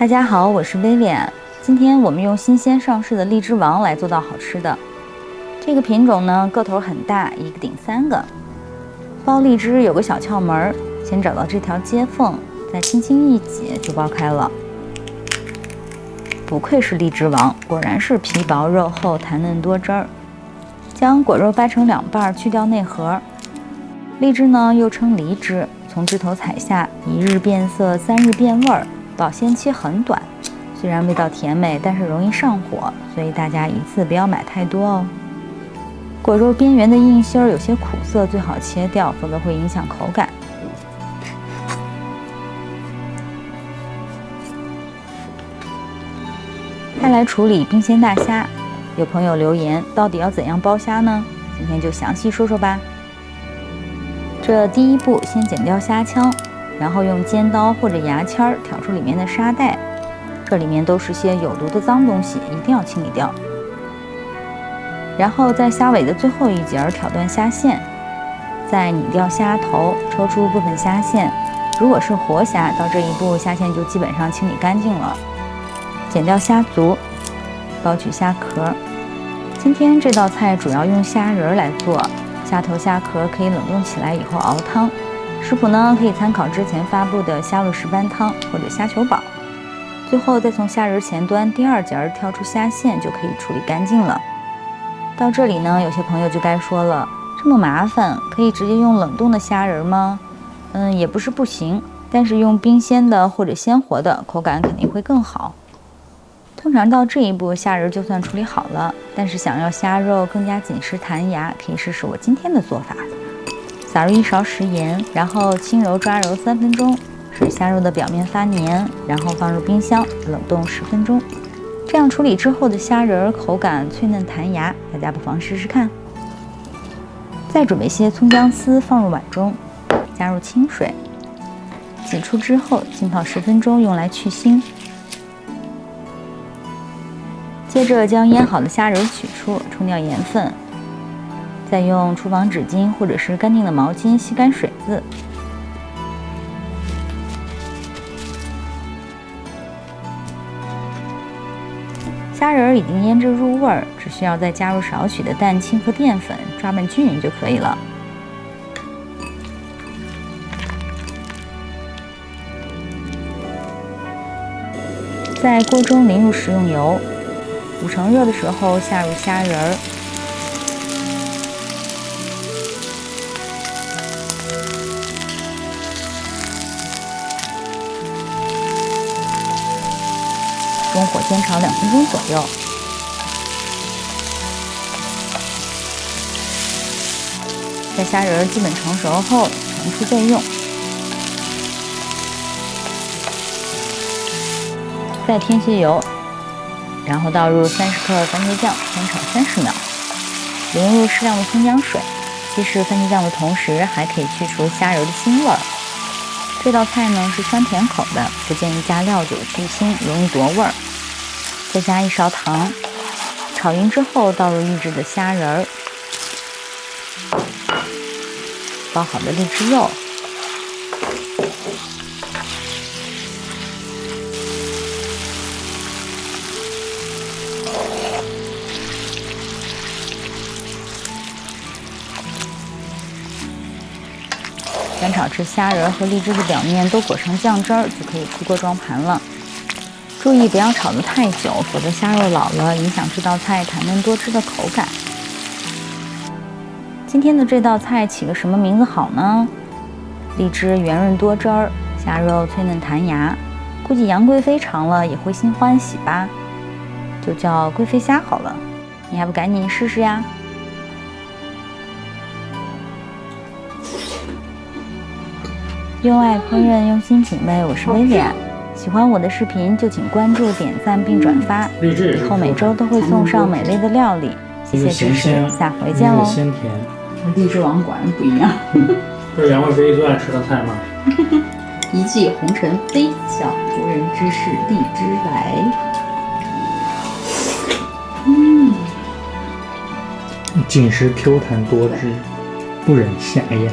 大家好，我是薇薇。今天我们用新鲜上市的荔枝王来做道好吃的。这个品种呢，个头很大，一个顶3个。剥荔枝有个小窍门，先找到这条接缝，再轻轻一挤就剥开了。不愧是荔枝王，果然是皮薄肉厚，弹嫩多汁儿。将果肉掰成2半，去掉内核。荔枝呢，又称梨枝，从枝头采下，1日变色，3日变味儿。保鲜期很短，虽然味道甜美，但是容易上火，所以大家一次不要买太多哦。果肉边缘的硬芯儿有些苦涩，最好切掉，否则会影响口感。再来处理冰鲜大虾，有朋友留言，到底要怎样剥虾呢？今天就详细说说吧。这第一步，先剪掉虾腔。然后用尖刀或者牙签挑出里面的沙带，这里面都是些有毒的脏东西，一定要清理掉。然后在虾尾的最后一节挑断虾线，再拧掉虾头，抽出部分虾线。如果是活虾，到这一步虾线就基本上清理干净了。剪掉虾足，剥取虾壳。今天这道菜主要用虾仁来做，虾头虾壳可以冷冻起来以后熬汤。食谱呢，可以参考之前发布的虾肉石斑汤或者虾球煲。最后再从虾仁前端第2节挑出虾线，就可以处理干净了。到这里呢，有些朋友就该说了，这么麻烦，可以直接用冷冻的虾仁吗？也不是不行，但是用冰鲜的或者鲜活的，口感肯定会更好。通常到这一步，虾仁就算处理好了，但是想要虾肉更加紧实弹牙，可以试试我今天的做法。撒入1勺食盐，然后轻揉抓揉3分钟，使虾肉的表面发黏，然后放入冰箱冷冻10分钟。这样处理之后的虾仁口感脆嫩弹牙，大家不妨试试看。再准备些葱姜丝放入碗中，加入清水，挤出之后浸泡10分钟，用来去腥。接着将腌好的虾仁取出，冲掉盐分。再用厨房纸巾或者是干净的毛巾吸干水渍。虾仁已经腌制入味儿，只需要再加入少许的蛋清和淀粉，抓拌均匀就可以了。在锅中淋入食用油，5成热的时候下入虾仁儿。中火煎炒2分钟左右，在虾仁基本成熟后盛出备用。再添些油，然后倒入30克番茄酱，煸炒30秒，淋入适量的葱姜水。稀释番茄酱的同时，还可以去除虾仁的腥味儿。这道菜呢是酸甜口的，不建议加料酒去腥，容易夺味儿。再加1勺糖，炒匀之后倒入预制的虾仁儿，包好的荔枝肉，煸炒至虾仁和荔枝的表面都裹上酱汁儿，就可以出锅装盘了。注意不要炒得太久，否则虾肉老了，影响这道菜弹嫩多汁的口感。今天的这道菜起个什么名字好呢？荔枝圆润多汁儿，虾肉脆嫩弹牙，估计杨贵妃尝了也会心欢喜吧，就叫贵妃虾好了。你还不赶紧试试呀？用爱烹饪，用心品味，我是薇薇安。喜欢我的视频就请关注、点赞并转发，以后每周都会送上美味的料理。谢谢支持，下回见喽！鲜甜，荔枝王果然不一样。这是杨贵妃最爱吃的菜吗？一骑红尘妃子笑，妇人之事荔枝来。紧实 Q 弹多汁，不忍下咽。